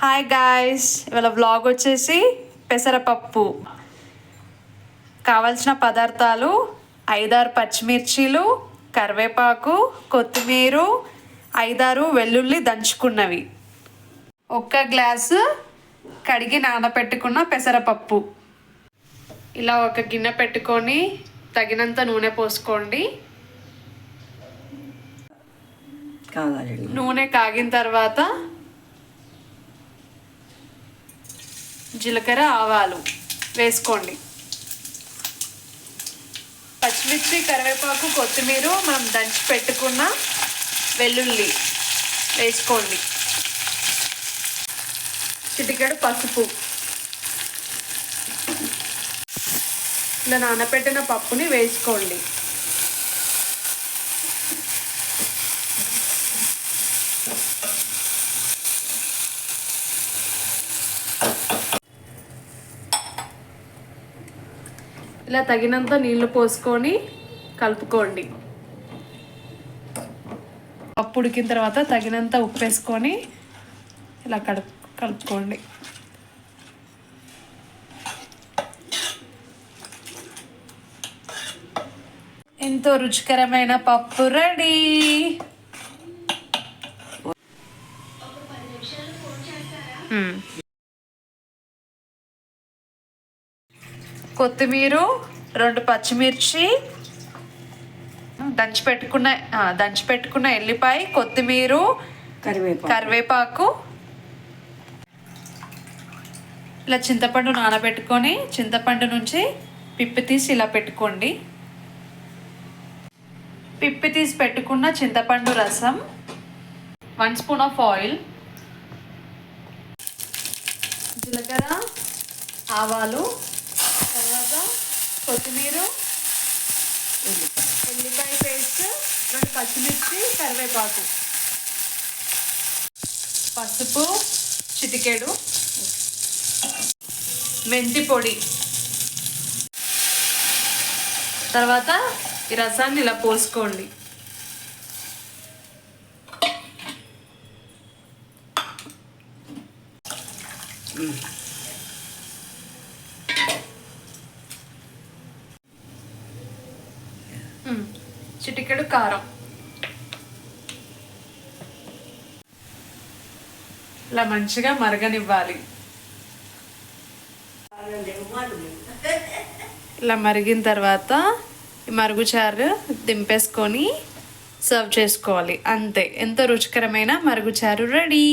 Hi guys, ఇవాళ vlog వచ్చేసి పెసరపప్పు. కావాల్సిన పదార్థాలు 5-6 పచ్చిమిర్చీలు, కరివేపాకు, కొత్తిమీర, 5-6 వెల్లుల్లి దంచుకున్నవి, 1 గ్లాసు కడిగి నానబెట్టుకున్న పెసరపప్పు. ఇలా ఒక గిన్నె పెట్టుకొని తగినంత నూనె పోసుకోండి. నూనె కాగిన తర్వాత జీలకర్ర, ఆవాలు వేసుకోండి. పచ్చిమిర్చి, కరివేపాకు, కొత్తిమీర, మనం దంచి పెట్టుకున్న వెల్లుల్లి వేసుకోండి. చిటికెడు పసుపు. ఇలా నానబెట్టిన పప్పుని వేసుకోండి. ఇలా తగినంత నీళ్లు పోసుకొని కలుపుకోండి. పప్పు ఉడికిన తర్వాత తగినంత ఉప్పు వేసుకొని ఇలా కలుపుకోండి. ఎంతో రుచికరమైన పప్పు రెడీ. కొత్తిమీర, 2 పచ్చిమిర్చి, దంచి పెట్టుకున్న ఎల్లిపాయ, కొత్తిమీర, కరివేపాకు. ఇలా చింతపండు నానబెట్టుకొని చింతపండు నుంచి పిప్పి తీసి ఇలా పెట్టుకోండి. పిప్పి తీసి పెట్టుకున్న చింతపండు రసం, 1 స్పూన్ ఆఫ్ ఆయిల్, జీలకర్ర, ఆవాలు, తర్వాత కొత్తిమీర, ఎల్లిపాయ పేస్ట్, 2 పచ్చిమిర్చి, కరివేపాకు, పసుపు చిటికెడు, మెంతి పొడి. తర్వాత ఈ రసాన్ని ఇలా పోసుకోండి. చిటికెడు కారం. ఇలా మంచిగా మరగనివ్వాలి. ఇలా మరిగిన తర్వాత ఈ మరుగుచారు దింపేసుకొని సర్వ్ చేసుకోవాలి. అంతే, ఎంతో రుచికరమైన మరుగుచారు రెడీ.